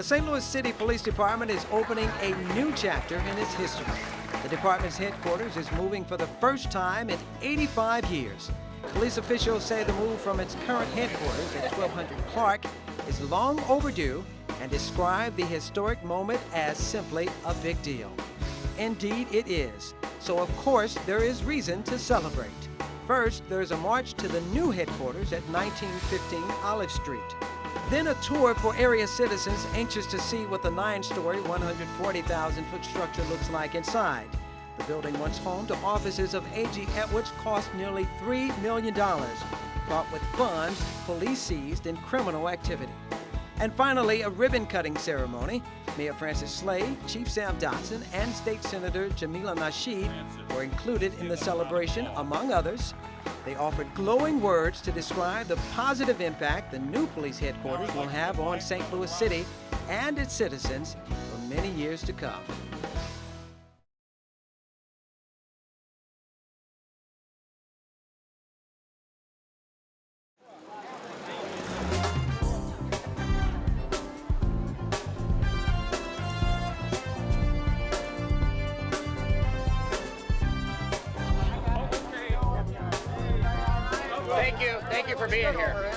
The St. Louis City Police Department is opening a new chapter in its history. The department's headquarters is moving for the first time in 85 years. Police officials say the move from its current headquarters at 1200 Clark is long overdue and describe the historic moment as simply a big deal. Indeed, it is. So, of course, there is reason to celebrate. First, there is a march to the new headquarters at 1915 Olive Street. Then a tour for area citizens anxious to see what the 9-story, 140,000-foot structure looks like inside. The building, once home to offices of A.G. Edwards, cost nearly $3 million, bought with funds police seized in criminal activity. And finally, a ribbon-cutting ceremony. Mayor Francis Slay, Chief Sam Dotson, and State Senator Jamila Nasheed were included in the celebration, among others. They offered glowing words to describe the positive impact the new police headquarters will have on St. Louis City and its citizens for many years to come. Thank you for being here.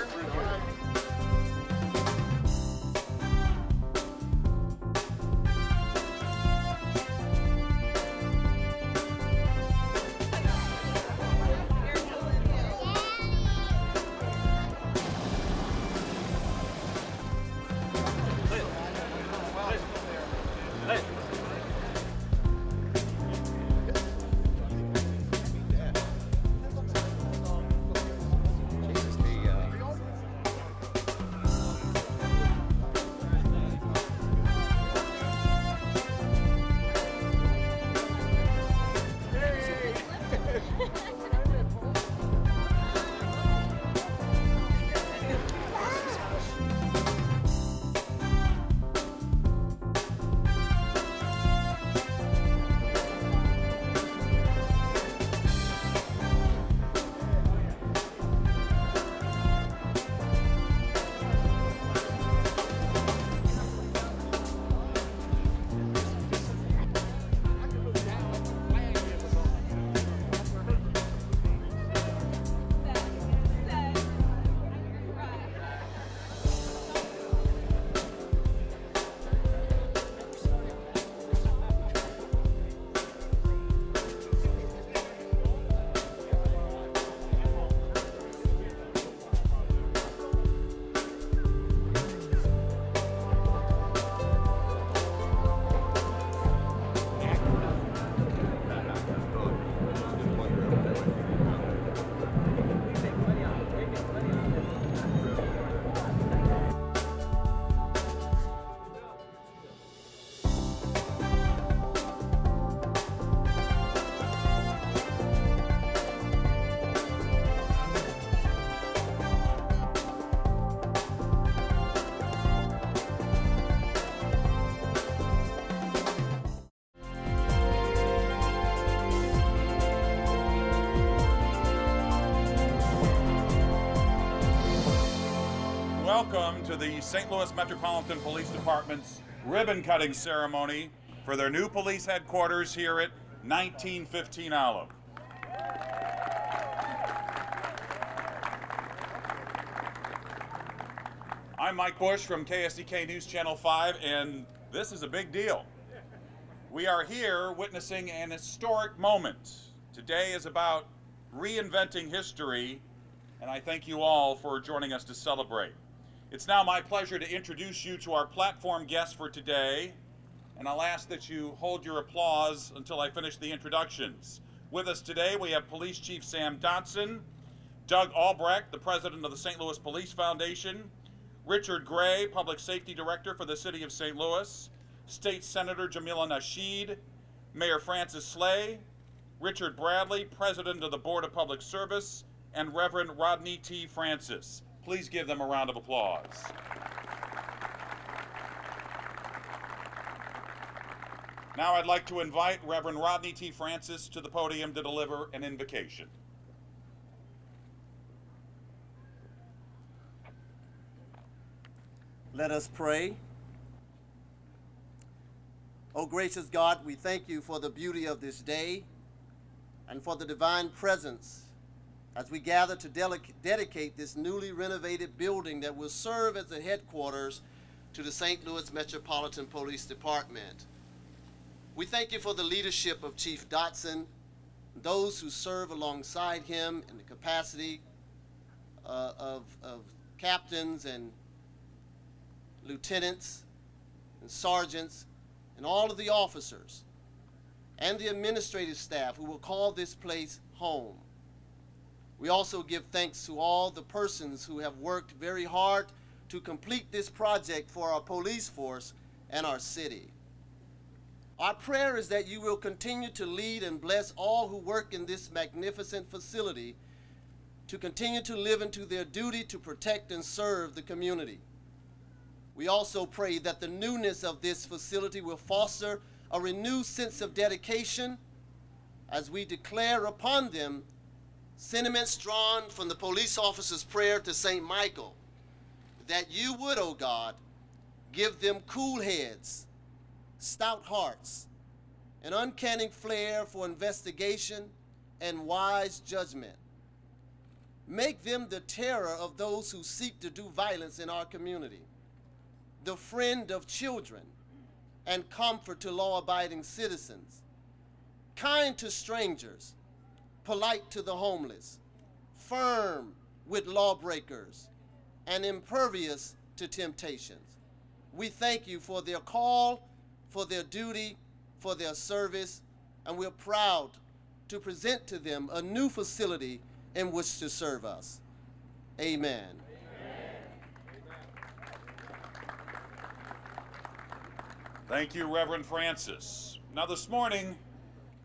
Welcome to the St. Louis Metropolitan Police Department's ribbon-cutting ceremony for their new police headquarters here at 1915 Olive. I'm Mike Bush from KSDK News Channel 5, and this is a big deal. We are here witnessing an historic moment. Today is about reinventing history, and I thank you all for joining us to celebrate. It's now my pleasure to introduce you to our platform guests for today, and I'll ask that you hold your applause until I finish the introductions. With us today, we have Police Chief Sam Dotson, Doug Albrecht, the president of the St. Louis Police Foundation, Richard Gray, Public Safety Director for the City of St. Louis, State Senator Jamila Nasheed, Mayor Francis Slay, Richard Bradley, President of the Board of Public Service, and Reverend Rodney T. Francis. Please give them a round of applause. Now I'd like to invite Reverend Rodney T. Francis to the podium to deliver an invocation. Let us pray. O gracious God, we thank you for the beauty of this day and for the divine presence as we gather to dedicate this newly renovated building that will serve as the headquarters to the St. Louis Metropolitan Police Department. We thank you for the leadership of Chief Dotson, those who serve alongside him in the capacity of captains and lieutenants and sergeants, and all of the officers and the administrative staff who will call this place home. We also give thanks to all the persons who have worked very hard to complete this project for our police force and our city. Our prayer is that you will continue to lead and bless all who work in this magnificent facility to continue to live into their duty to protect and serve the community. We also pray that the newness of this facility will foster a renewed sense of dedication as we declare upon them sentiments drawn from the police officer's prayer to St. Michael, that you would, O God, give them cool heads, stout hearts, an uncanny flair for investigation and wise judgment. Make them the terror of those who seek to do violence in our community, the friend of children, and comfort to law-abiding citizens, kind to strangers, polite to the homeless, firm with lawbreakers, and impervious to temptations. We thank you for their call, for their duty, for their service, and we're proud to present to them a new facility in which to serve us. Amen. Thank you, Reverend Francis. Now this morning,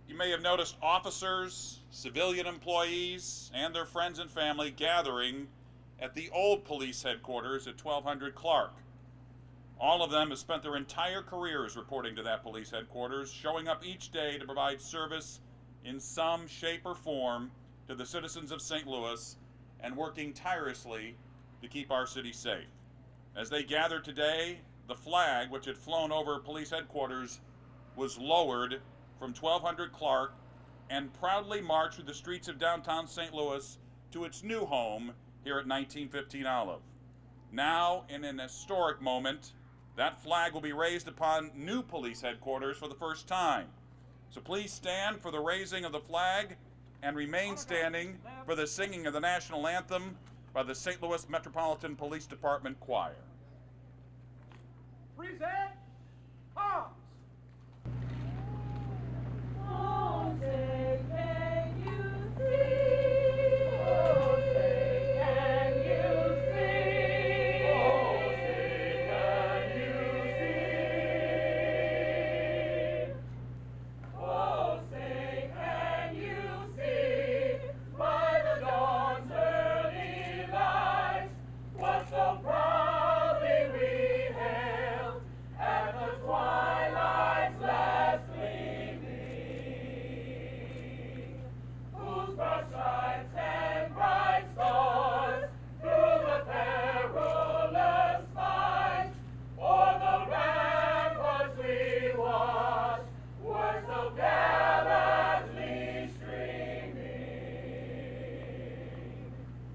you may have noticed officers, civilian employees, and their friends and family gathering at the old police headquarters at 1200 Clark. All of them have spent their entire careers reporting to that police headquarters, showing up each day to provide service in some shape or form to the citizens of St. Louis and working tirelessly to keep our city safe. As they gathered today, the flag, which had flown over police headquarters, was lowered from 1200 Clark and proudly marched through the streets of downtown St. Louis to its new home here at 1915 Olive. Now, in an historic moment, that flag will be raised upon new police headquarters for the first time. So please stand for the raising of the flag and remain standing for the singing of the national anthem by the St. Louis Metropolitan Police Department Choir. Present arms. Oh, say, can you see? Oh, say, can you see? Oh, say, can you see? Oh, say, can you see? By the dawn's early light, what so proudly we hailed at the twilight's last gleaming, whose broad stripes and bright stars through the perilous fight o'er the ramparts we watched were so gallantly streaming.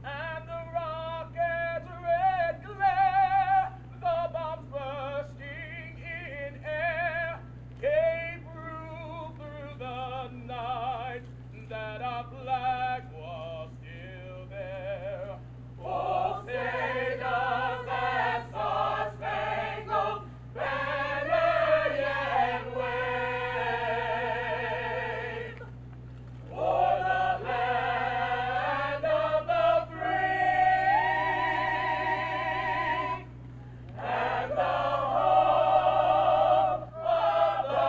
And the rocket's red glare, the bombs bursting in air, gave proof through the night that our flag was still there. Oh, say does that star-spangled banner yet wave o'er the land of the free and the home of the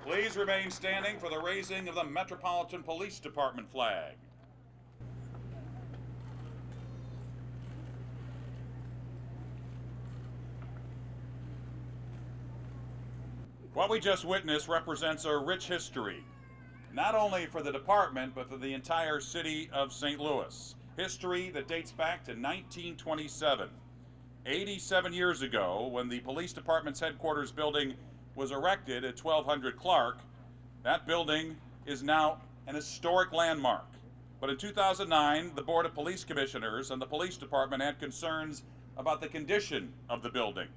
Please remain standing for the raising of the Metropolitan Police Department flag. What we just witnessed represents a rich history. not only for the department, but for the entire city of St. Louis. History that dates back to 1927. 87 years ago, when the police department's headquarters building was erected at 1200 Clark, that building is now an historic landmark. But in 2009, the Board of Police Commissioners and the police department had concerns about the condition of the building.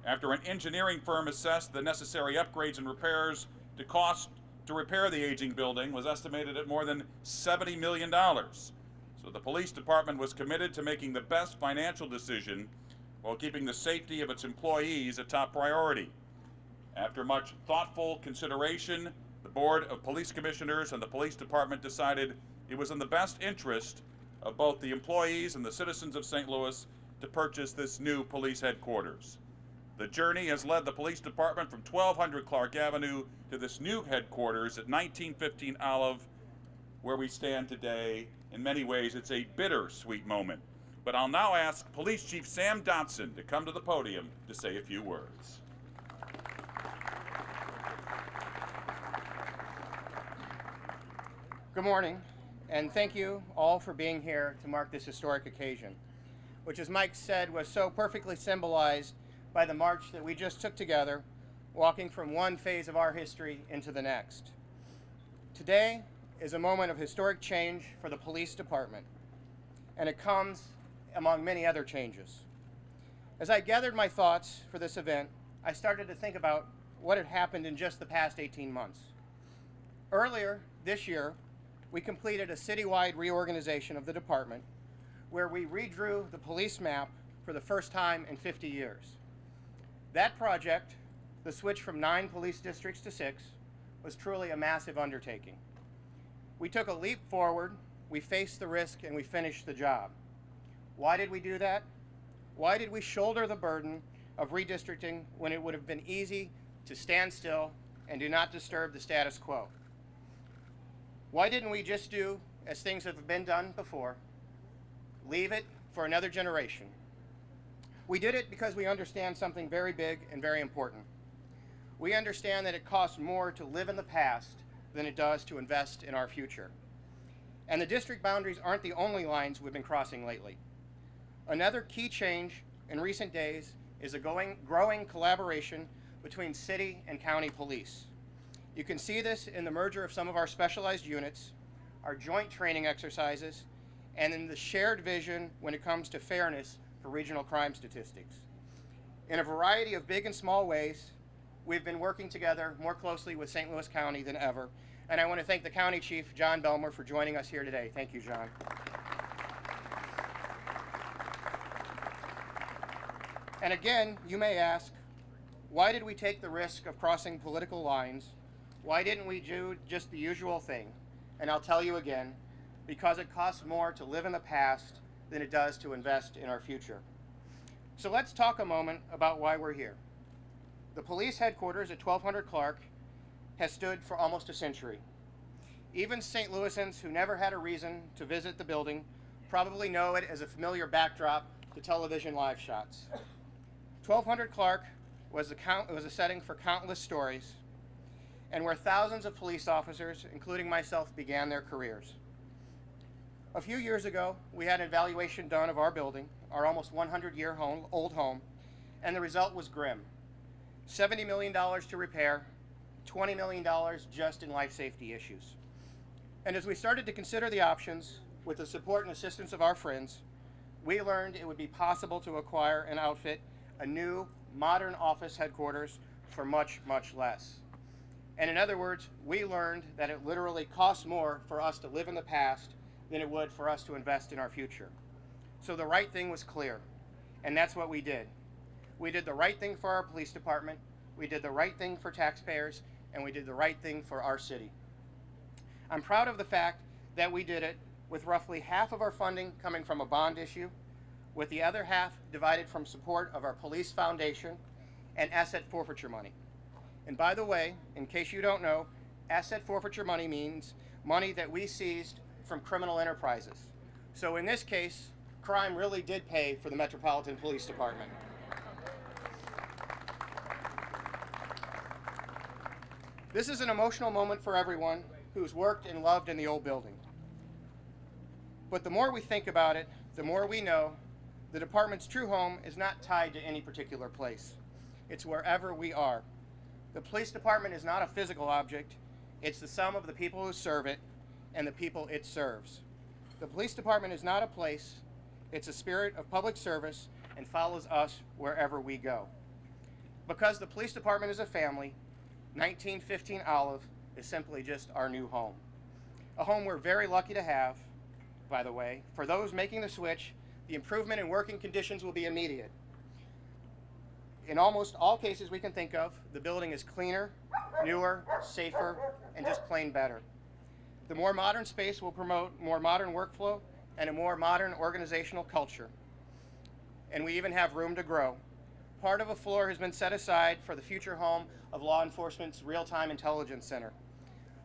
After an engineering firm assessed the necessary upgrades and repairs, the cost to repair the aging building was estimated at more than $70 million. So the police department was committed to making the best financial decision while keeping the safety of its employees a top priority. After much thoughtful consideration, the Board of Police Commissioners and the police department decided it was in the best interest of both the employees and the citizens of St. Louis to purchase this new police headquarters. The journey has led the police department from 1200 Clark Avenue to this new headquarters at 1915 Olive, where we stand today. In many ways, it's a bittersweet moment. But I'll now ask Police Chief Sam Dotson to come to the podium to say a few words. Good morning, and thank you all for being here to mark this historic occasion, which, as Mike said, was so perfectly symbolized by the march that we just took together, walking from one phase of our history into the next. Today is a moment of historic change for the police department, and it comes among many other changes. As I gathered my thoughts for this event, I started to think about what had happened in just the past 18 months. Earlier this year, we completed a citywide reorganization of the department where we redrew the police map for the first time in 50 years. That project, the switch from 9 police districts to 6, was truly a massive undertaking. We took a leap forward, we faced the risk, and we finished the job. Why did we do that? Why did we shoulder the burden of redistricting when it would have been easy to stand still and do not disturb the status quo? Why didn't we just do as things have been done before? Leave it for another generation. We did it because we understand something very big and very important. We understand that it costs more to live in the past than it does to invest in our future. And the district boundaries aren't the only lines we've been crossing lately. Another key change in recent days is a growing collaboration between city and county police. You can see this in the merger of some of our specialized units, our joint training exercises, and in the shared vision when it comes to fairness for regional crime statistics. In a variety of big and small ways, we've been working together more closely with St. Louis County than ever, and I want to thank the County Chief, John Belmer, for joining us here today. Thank you, John. And again, you may ask, why did we take the risk of crossing political lines? Why didn't we do just the usual thing? And I'll tell you again, because it costs more to live in the past than it does to invest in our future. So let's talk a moment about why we're here. The police headquarters at 1200 Clark has stood for almost a century. Even St. Louisans who never had a reason to visit the building probably know it as a familiar backdrop to television live shots. 1200 Clark was a setting for countless stories, and where thousands of police officers, including myself, began their careers. A few years ago, we had an evaluation done of our building, our almost 100-year-old home, and the result was grim. $70 million to repair, $20 million just in life safety issues. And as we started to consider the options, with the support and assistance of our friends, we learned it would be possible to acquire and outfit a new, modern office headquarters for much, much less. And in other words, we learned that it literally costs more for us to live in the past than it would for us to invest in our future. So the right thing was clear, and that's what we did. We did the right thing for our police department, we did the right thing for taxpayers, and we did the right thing for our city. I'm proud of the fact that we did it with roughly half of our funding coming from a bond issue, with the other half divided from support of our police foundation and asset forfeiture money. And by the way, in case you don't know, asset forfeiture money means money that we seized from criminal enterprises. So in this case, crime really did pay for the Metropolitan Police Department. This is an emotional moment for everyone, who's worked and loved in the old building. But the more we think about it, the more we know the department's true home is not tied to any particular place. It's wherever we are. The police department is not a physical object. It's the sum of the people who serve it and the people it serves. The police department is not a place. It's a spirit of public service and follows us wherever we go. Because the police department is a family, 1915 Olive is simply just our new home. A home we're very lucky to have, by the way. For those making the switch, the improvement in working conditions will be immediate. In almost all cases we can think of, the building is cleaner, newer, safer, and just plain better. The more modern space will promote more modern workflow and a more modern organizational culture. And we even have room to grow. Part of a floor has been set aside for the future home of law enforcement's real-time intelligence center,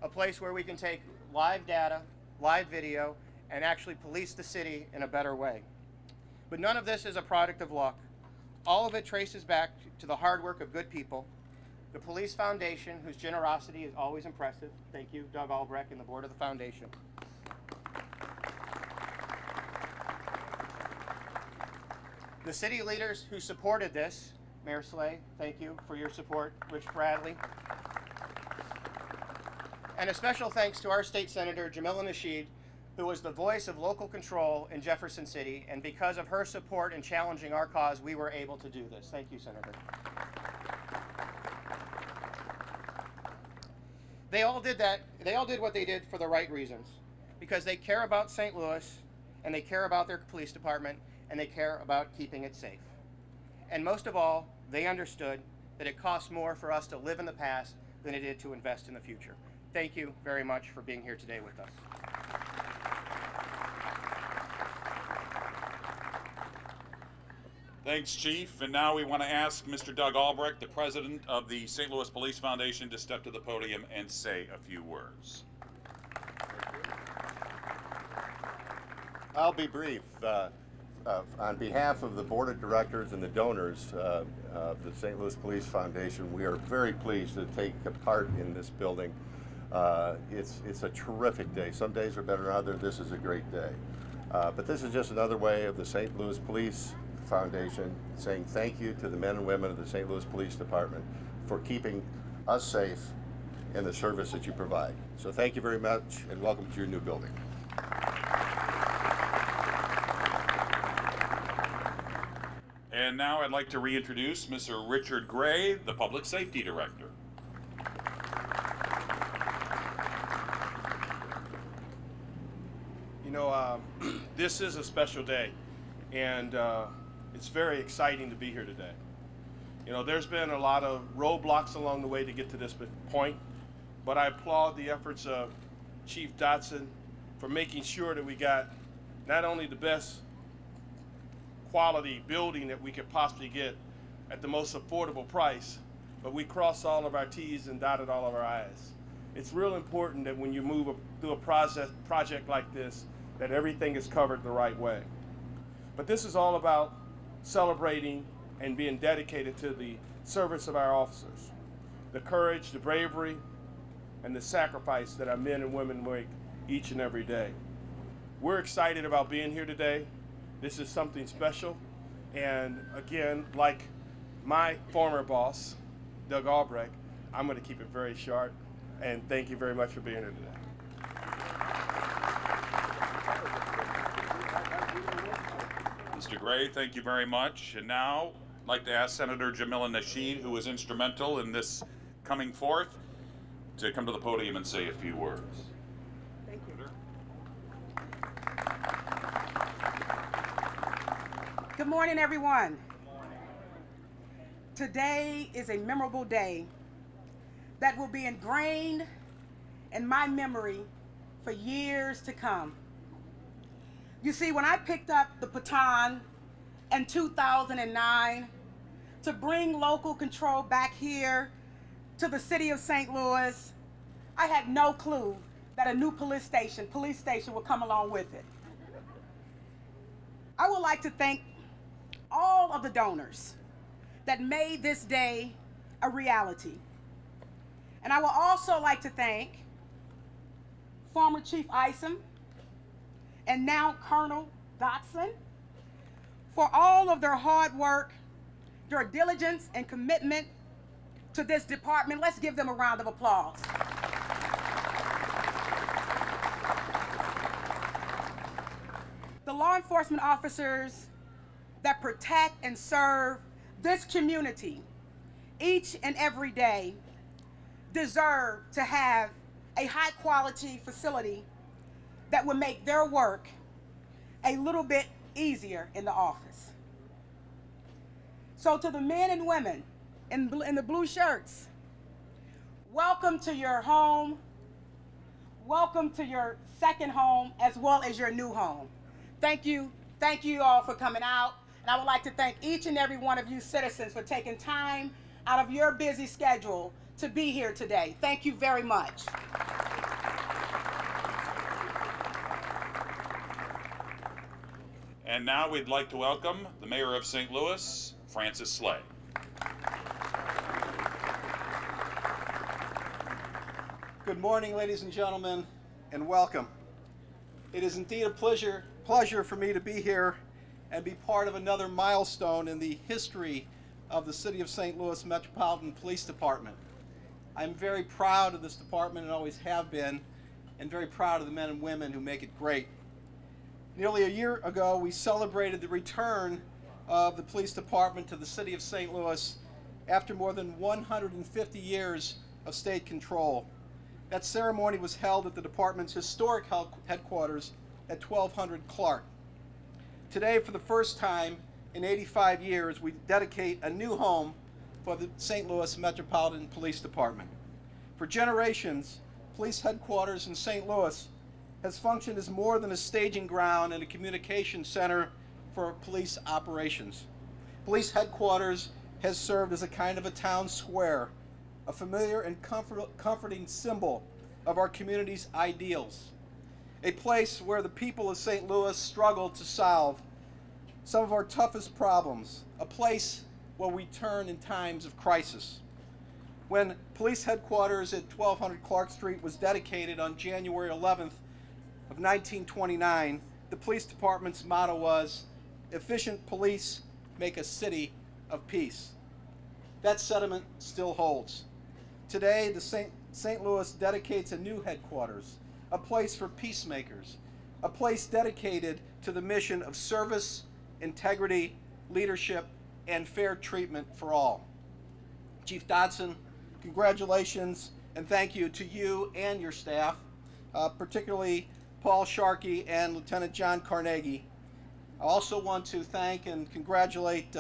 a place where we can take live data, live video, and actually police the city in a better way. But none of this is a product of luck. All of it traces back to the hard work of good people, the Police Foundation, whose generosity is always impressive. Thank you, Doug Albrecht and the board of the foundation. The city leaders who supported this, Mayor Slay, thank you for your support, Rich Bradley. And a special thanks to our state senator, Jamila Nasheed, who was the voice of local control in Jefferson City, and because of her support in challenging our cause, we were able to do this. Thank you, Senator. They all did what they did for the right reasons, because they care about St. Louis, and they care about their police department, and they care about keeping it safe. And most of all, they understood that it costs more for us to live in the past than it did to invest in the future. Thank you very much for being here today with us. Thanks, Chief. And now we want to ask Mr. Doug Albrecht, the president of the St. Louis Police Foundation, to step to the podium and say a few words. I'll be brief. On behalf of the board of directors and the donors of the St. Louis Police Foundation, we are very pleased to take a part in this building. It's a terrific day. Some days are better than others. This is a great day. But this is just another way of the St. Louis Police Foundation saying thank you to the men and women of the St. Louis Police Department for keeping us safe and the service that you provide. So thank you very much and welcome to your new building. And now I'd like to reintroduce Mr. Richard Gray, the Public Safety Director. You know, this is a special day, and it's very exciting to be here today. You know, there's been a lot of roadblocks along the way to get to this point, but I applaud the efforts of Chief Dotson for making sure that we got not only the best quality building that we could possibly get at the most affordable price, but we crossed all of our T's and dotted all of our I's. It's real important that when you move through a project like this, that everything is covered the right way. But this is all about celebrating and being dedicated to the service of our officers, the courage, the bravery, and the sacrifice that our men and women make each and every day. We're excited about being here today. This is something special, and again, like my former boss, Doug Albrecht, I'm going to keep it very short, and thank you very much for being here today. Mr. Gray, thank you very much. And now I'd like to ask Senator Jamila Nasheed, who was instrumental in this coming forth, to come to the podium and say a few words. Thank you. Good morning, everyone. Today is a memorable day that will be ingrained in my memory for years to come. You see, when I picked up the baton in 2009 to bring local control back here to the city of St. Louis, I had no clue that a new police station would come along with it. I would like to thank all of the donors that made this day a reality. And I would also like to thank former Chief Isom and now Colonel Dotson for all of their hard work, their diligence and commitment to this department. Let's give them a round of applause. The law enforcement officers that protect and serve this community each and every day deserve to have a high quality facility that will make their work a little bit easier in the office. So to the men and women in the blue shirts, welcome to your home. Welcome to your second home as well as your new home. Thank you all for coming out. And I would like to thank each and every one of you citizens for taking time out of your busy schedule to be here today. Thank you very much. And now we'd like to welcome the Mayor of St. Louis, Francis Slay. Good morning, ladies and gentlemen, and welcome. It is indeed a pleasure for me to be here and be part of another milestone in the history of the City of St. Louis Metropolitan Police Department. I'm very proud of this department and always have been, and very proud of the men and women who make it great. Nearly a year ago, we celebrated the return of the police department to the City of St. Louis after more than 150 years of state control. That ceremony was held at the department's historic headquarters at 1200 Clark. Today, for the first time in 85 years, we dedicate a new home for the St. Louis Metropolitan Police Department. For generations, police headquarters in St. Louis has functioned as more than a staging ground and a communication center for police operations. Police headquarters has served as a kind of a town square, a familiar and comforting symbol of our community's ideals. A place where the people of St. Louis struggle to solve some of our toughest problems, a place where we turn in times of crisis. When police headquarters at 1200 Clark Street was dedicated on January 11th of 1929, the police department's motto was, "Efficient police make a city of peace." That sentiment still holds. Today, the St. Louis dedicates a new headquarters, a place for peacemakers, a place dedicated to the mission of service, integrity, leadership, and fair treatment for all. Chief Dotson, congratulations and thank you to you and your staff, particularly Paul Sharkey and Lieutenant John Carnegie. I also want to thank and congratulate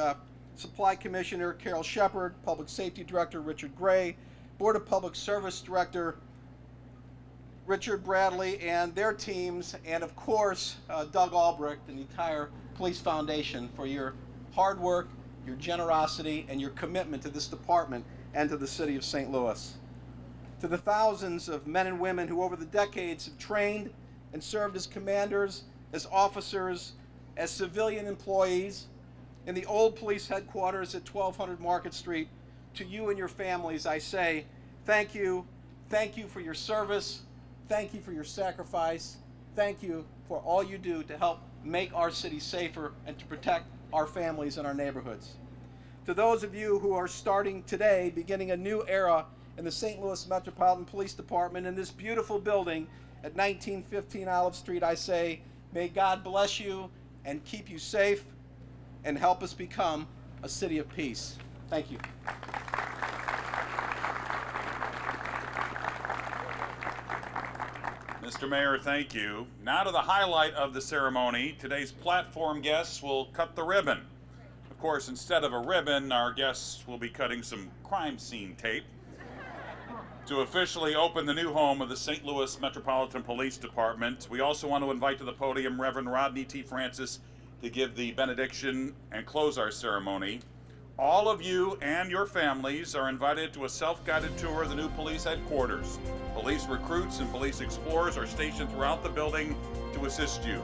Supply Commissioner Carol Shepard, Public Safety Director Richard Gray, Board of Public Service Director Richard Bradley and their teams, and of course Doug Albrecht and the entire Police Foundation for your hard work, your generosity, and your commitment to this department and to the City of St. Louis. To the thousands of men and women who over the decades have trained and served as commanders, as officers, as civilian employees in the old police headquarters at 1200 Market Street, to you and your families, I say thank you. Thank you for your service. Thank you for your sacrifice. Thank you for all you do to help make our city safer and to protect our families and our neighborhoods. To those of you who are starting today, beginning a new era in the St. Louis Metropolitan Police Department in this beautiful building at 1915 Olive Street, I say, may God bless you and keep you safe and help us become a city of peace. Thank you. Mr. Mayor, thank you. Now to the highlight of the ceremony. Today's platform guests will cut the ribbon. Of course, instead of a ribbon, our guests will be cutting some crime scene tape to officially open the new home of the St. Louis Metropolitan Police Department. We also want to invite to the podium Reverend Rodney T. Francis to give the benediction and close our ceremony. All of you and your families are invited to a self-guided tour of the new police headquarters. Police recruits and police explorers are stationed throughout the building to assist you.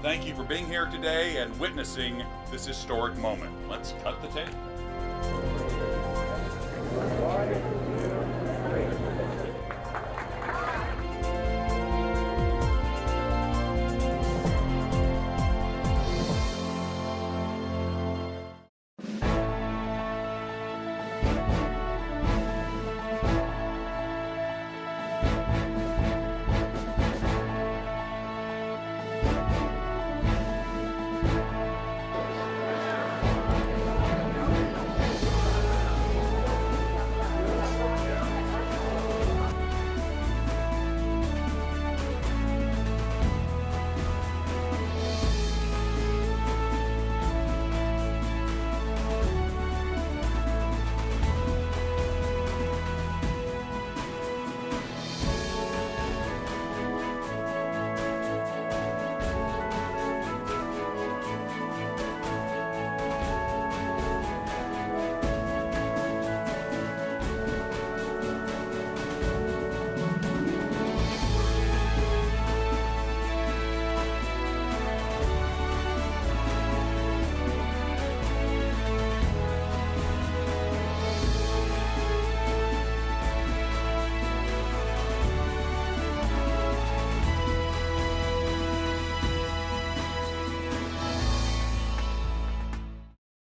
Thank you for being here today and witnessing this historic moment. Let's cut the tape.